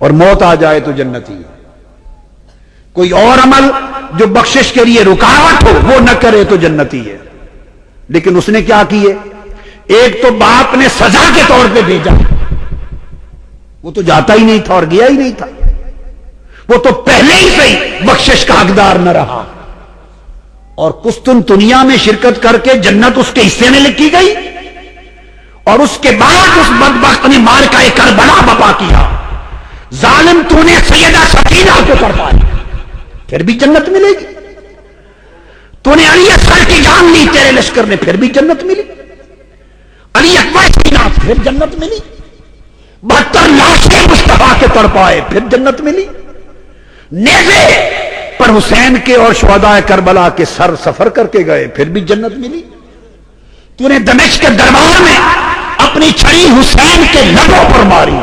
اور موت آ جائے تو جنتی ہے۔ کوئی اور عمل جو بخشش کے لیے رکاوٹ ہو وہ نہ کرے تو جنتی ہے۔ لیکن اس نے کیا کیے؟ ایک تو باپ نے سزا کے طور پہ بھیجا، وہ تو جاتا ہی نہیں تھا اور گیا ہی نہیں تھا، وہ تو پہلے ہی سے بخشش کا حقدار نہ رہا، اور قسطنطنیہ میں شرکت کر کے جنت اس کے حصے میں لکھی گئی، اور اس کے بعد اس بدبخت نے معرکہ کربلا بپا کیا۔ ظالم تو نے سیدہ سکینہ کو کر پایا، پھر بھی جنت ملے گی۔ تو نے علی اصغر کی جان لی تیرے لشکر نے، پھر بھی جنت ملی۔ علی اکبر سینا، پھر جنت ملی۔ 72 لاشیں مصطفیٰ کے تڑپائے، پھر جنت ملی۔ نیزے پر حسین کے اور شہداء کربلا کے سر سفر کر کے گئے، پھر بھی جنت ملی۔ تو نے دمشق کے دربار میں اپنی چھڑی حسین کے لبوں پر ماری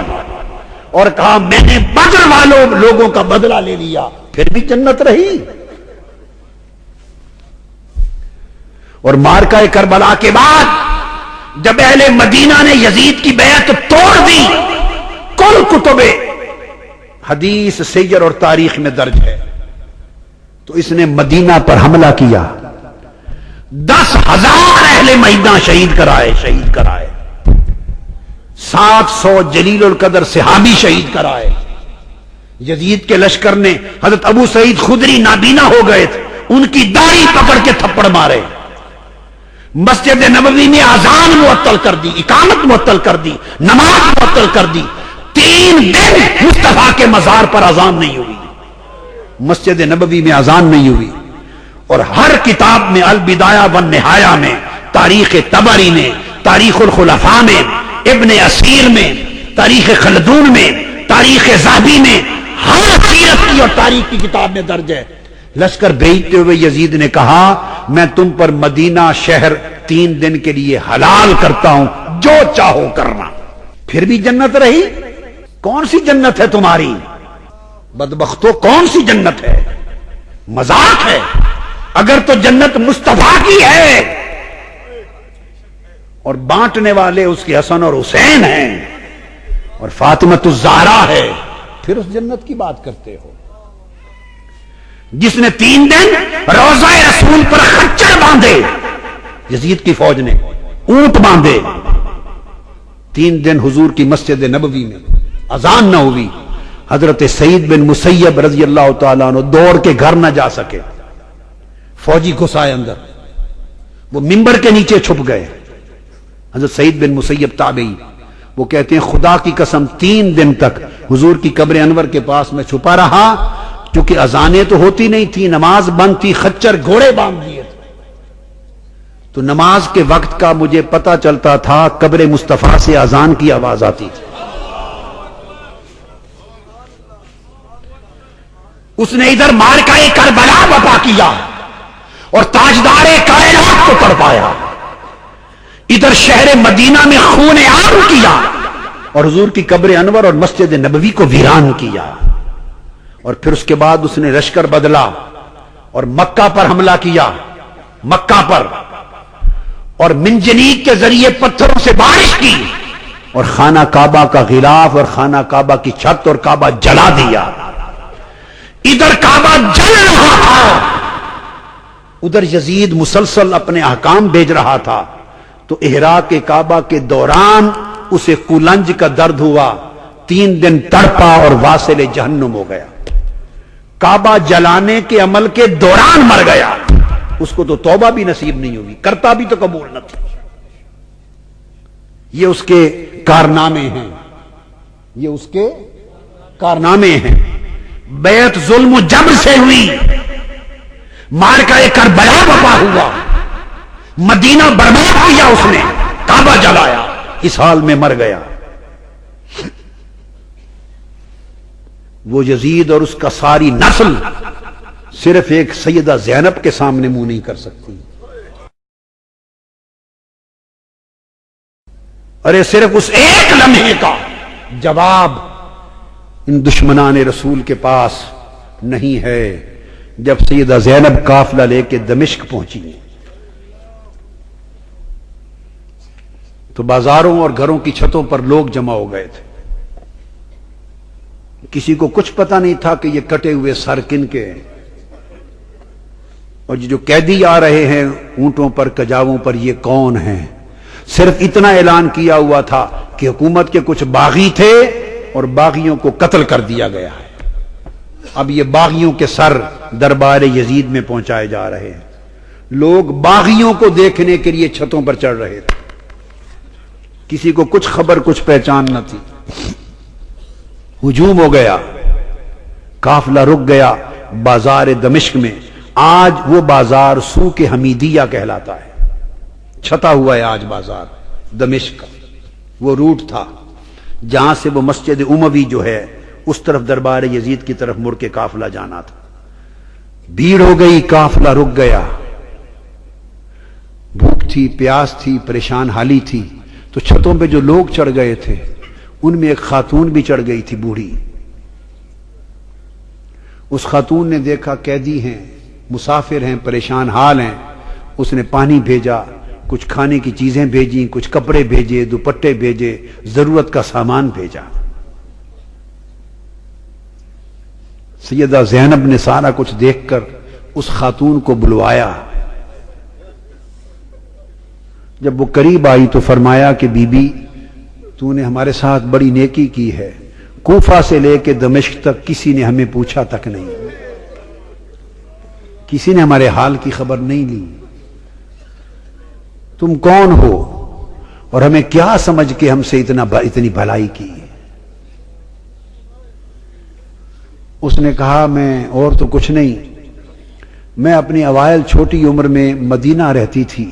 اور کہا میں نے بدر والوں لوگوں کا بدلہ لے لیا، پھر بھی جنت رہی۔ اور معرکہ کربلا کے بعد جب اہل مدینہ نے یزید کی بیعت توڑ دی، کل کتب حدیث سیر اور تاریخ میں درج ہے، تو اس نے مدینہ پر حملہ کیا، 10,000 اہل مدینہ شہید کرائے 700 جلیل القدر صحابی شہید کرائے۔ یزید کے لشکر نے حضرت ابو سعید خدری نابینا ہو گئے تھے، ان کی داڑھی پکڑ کے تھپڑ مارے، مسجد نبوی میں اذان معطل کر دی، اقامت معطل کر دی، نماز معطل کر دی۔ 3 دن مصطفیٰ کے مزار پر اذان نہیں ہوئی، مسجد نبوی میں اذان نہیں ہوئی۔ اور ہر کتاب میں البدایہ والنہایہ میں، تاریخ طبری میں، تاریخ الخلفاء میں، ابن اسیر میں، تاریخ خلدون میں، تاریخ ذہبی میں، ہر سیرت کی اور تاریخ کی کتاب میں درج ہے۔ لشکر بھیجتے ہوئے یزید نے کہا میں تم پر مدینہ شہر 3 دن کے لیے حلال کرتا ہوں، جو چاہو کرنا۔ پھر بھی جنت رہی۔ کون سی جنت ہے تمہاری بدبختو؟ کون سی جنت ہے؟ مذاق ہے۔ اگر تو جنت مصطفیٰ کی ہے اور بانٹنے والے اس کے حسن اور حسین ہیں اور فاطمۃ الزہرا ہے، پھر اس جنت کی بات کرتے ہو؟ جس نے 3 دن روضہ رسول پر خچر باندھے، یزید کی فوج نے اونٹ باندھے، 3 دن حضور کی مسجد نبوی میں اذان نہ ہوئی، حضرت سعید بن مسیب رضی اللہ تعالیٰ عنہ دوڑ کے گھر نہ جا سکے، فوجی گھسائے اندر، وہ ممبر کے نیچے چھپ گئے۔ حضرت سعید بن مسیب تابعی، وہ کہتے ہیں خدا کی قسم 3 دن تک حضور کی قبر انور کے پاس میں چھپا رہا، کیونکہ اذانیں تو ہوتی نہیں تھی، نماز بند تھی، خچر گھوڑے باندھ دیے تھے، تو نماز کے وقت کا مجھے پتا چلتا تھا، قبر مصطفیٰ سے اذان کی آواز آتی تھی۔ اس نے ادھر معرکہ کربلا بپا کیا اور تاجدار کائنات کو تڑپایا، ادھر شہر مدینہ میں خون عام کیا اور حضور کی قبر انور اور مسجد نبوی کو ویران کیا۔ اور پھر اس کے بعد اس نے لشکر بدلا اور مکہ پر حملہ کیا، مکہ پر، اور منجنیق کے ذریعے پتھروں سے بارش کی اور خانہ کعبہ کا غلاف اور خانہ کعبہ کی چھت اور کعبہ جلا دیا۔ ادھر کعبہ جل رہا تھا، ادھر یزید مسلسل اپنے احکام بھیج رہا تھا، تو احراق کعبہ کے دوران اسے قولنج کا درد ہوا، 3 دن تڑپا اور واصل جہنم ہو گیا۔ کعبہ جلانے کے عمل کے دوران مر گیا، اس کو تو توبہ بھی نصیب نہیں ہوئی، کرتا بھی تو قبول نہ تھی۔ یہ اس کے کارنامے ہیں، یہ اس کے کارنامے ہیں۔ بیعت ظلم و جبر سے ہوئی، معرکہ کربلا بپا ہوا، مدینہ برباد کیا اس نے، کعبہ جلایا، اس حال میں مر گیا۔ وہ یزید اور اس کا ساری نسل صرف ایک سیدہ زینب کے سامنے منہ نہیں کر سکتی۔ ارے صرف اس ایک لمحے کا جواب ان دشمنان رسول کے پاس نہیں ہے، جب سیدہ زینب قافلہ لے کے دمشق پہنچی تو بازاروں اور گھروں کی چھتوں پر لوگ جمع ہو گئے تھے، کسی کو کچھ پتا نہیں تھا کہ یہ کٹے ہوئے سر کن کے ہیں، اور جو قیدی آ رہے ہیں اونٹوں پر کجاووں پر یہ کون ہیں۔ صرف اتنا اعلان کیا ہوا تھا کہ حکومت کے کچھ باغی تھے اور باغیوں کو قتل کر دیا گیا ہے۔ اب یہ باغیوں کے سر دربار یزید میں پہنچائے جا رہے ہیں۔ لوگ باغیوں کو دیکھنے کے لیے چھتوں پر چڑھ رہے تھے، کسی کو کچھ خبر کچھ پہچان نہ تھی۔ ہجوم ہو گیا، قافلہ رک گیا بازار دمشق میں۔ آج وہ بازار سوق حمیدیہ کہلاتا ہے، چھتا ہوا ہے آج بازار دمشق کا۔ وہ روٹ تھا جہاں سے وہ مسجد اموی جو ہے اس طرف دربار یزید کی طرف مڑ کے قافلہ جانا تھا۔ بھیڑ ہو گئی، قافلہ رک گیا، بھوک تھی، پیاس تھی، پریشان حالی تھی، تو چھتوں پہ جو لوگ چڑھ گئے تھے ان میں ایک خاتون بھی چڑھ گئی تھی، بوڑھی۔ اس خاتون نے دیکھا قیدی ہیں، مسافر ہیں، پریشان حال ہیں، اس نے پانی بھیجا، کچھ کھانے کی چیزیں بھیجیں، کچھ کپڑے بھیجے، دوپٹے بھیجے، ضرورت کا سامان بھیجا۔ سیدہ زینب نے سارا کچھ دیکھ کر اس خاتون کو بلوایا۔ جب وہ قریب آئی تو فرمایا کہ بی بی تو نے ہمارے ساتھ بڑی نیکی کی ہے، کوفہ سے لے کے دمشق تک کسی نے ہمیں پوچھا تک نہیں، کسی نے ہمارے حال کی خبر نہیں لی، تم کون ہو اور ہمیں کیا سمجھ کے ہم سے اتنی بھلائی کی؟ اس نے کہا میں اور تو کچھ نہیں، میں اپنی اوائل چھوٹی عمر میں مدینہ رہتی تھی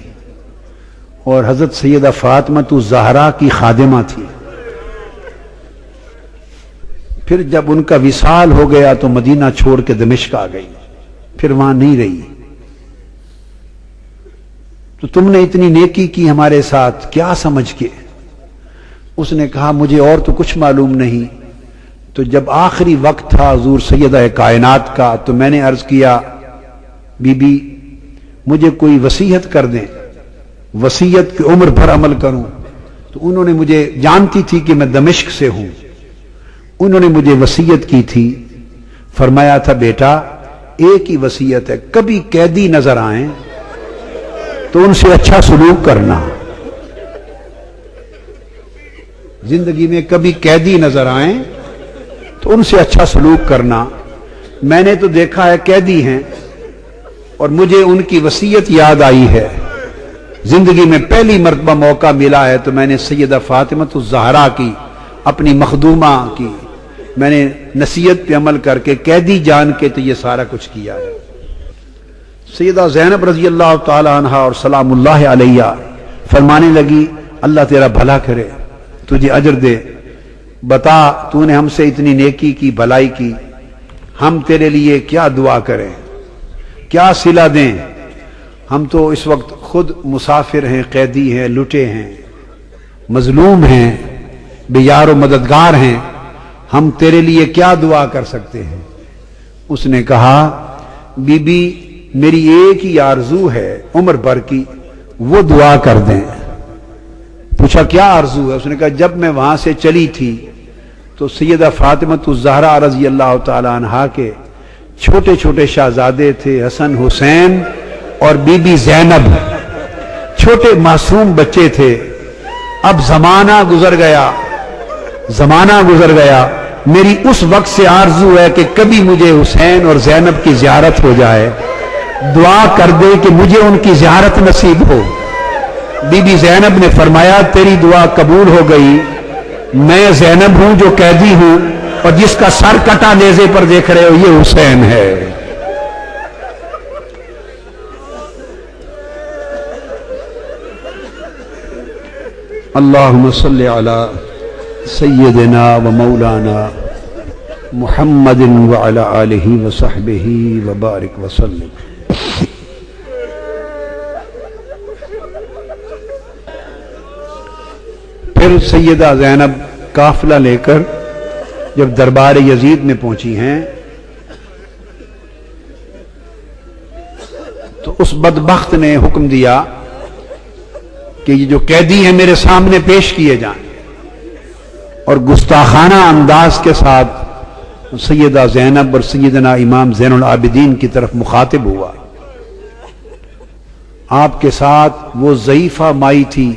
اور حضرت سیدہ فاطمہ الزہرا کی خادمہ تھی، پھر جب ان کا وصال ہو گیا تو مدینہ چھوڑ کے دمشق آ گئی، پھر وہاں نہیں رہی۔ تو تم نے اتنی نیکی کی ہمارے ساتھ کیا سمجھ کے؟ اس نے کہا مجھے اور تو کچھ معلوم نہیں، تو جب آخری وقت تھا حضور سیدہ کائنات کا تو میں نے عرض کیا بی بی مجھے کوئی وصیت کر دیں، وصیت کی عمر بھر عمل کروں۔ تو انہوں نے مجھے، جانتی تھی کہ میں دمشق سے ہوں، انہوں نے مجھے وصیت کی تھی، فرمایا تھا بیٹا ایک ہی وصیت ہے، کبھی قیدی نظر آئیں تو ان سے اچھا سلوک کرنا، زندگی میں کبھی قیدی نظر آئیں تو ان سے اچھا سلوک کرنا۔ میں نے تو دیکھا ہے قیدی ہیں اور مجھے ان کی وصیت یاد آئی ہے، زندگی میں پہلی مرتبہ موقع ملا ہے تو میں نے سیدہ فاطمہ الزہرا کی، اپنی مخدومہ کی، میں نے نصیحت پہ عمل کر کے قیدی جان کے تو یہ سارا کچھ کیا ہے۔ سیدہ زینب رضی اللہ تعالی عنہا اور سلام اللہ علیہ فرمانے لگی اللہ تیرا بھلا کرے، تجھے اجر دے، بتا تو نے ہم سے اتنی نیکی کی، بھلائی کی، ہم تیرے لیے کیا دعا کریں، کیا صلہ دیں؟ ہم تو اس وقت خود مسافر ہیں، قیدی ہیں، لٹے ہیں، مظلوم ہیں، بے یار و مددگار ہیں، ہم تیرے لیے کیا دعا کر سکتے ہیں؟ اس نے کہا بی بی میری ایک ہی آرزو ہے عمر بھر کی، وہ دعا کر دیں۔ پوچھا کیا آرزو ہے؟ اس نے کہا جب میں وہاں سے چلی تھی تو سیدہ فاطمہ الزہرا رضی اللہ تعالی عنہا کے چھوٹے چھوٹے شہزادے تھے، حسن حسین اور بی بی زینب، چھوٹے معصوم بچے تھے۔ اب زمانہ گزر گیا، زمانہ گزر گیا، میری اس وقت سے آرزو ہے کہ کبھی مجھے حسین اور زینب کی زیارت ہو جائے، دعا کر دے کہ مجھے ان کی زیارت نصیب ہو۔ بی بی زینب نے فرمایا تیری دعا قبول ہو گئی، میں زینب ہوں جو قیدی ہوں اور جس کا سر کٹا نیزے پر دیکھ رہے ہو یہ حسین ہے۔ اللہم صلی علی سیدنا و مولانا محمد وعلی آلہ وصحبہ وبارک وسلم۔ پھر سیدہ زینب قافلہ لے کر جب دربار یزید میں پہنچی ہیں تو اس بدبخت نے حکم دیا کہ یہ جو قیدی ہیں میرے سامنے پیش کیے جائیں، اور گستاخانہ انداز کے ساتھ سیدہ زینب اور سیدنا امام زین العابدین کی طرف مخاطب ہوا. آپ کے ساتھ وہ ضعیفہ مائی تھی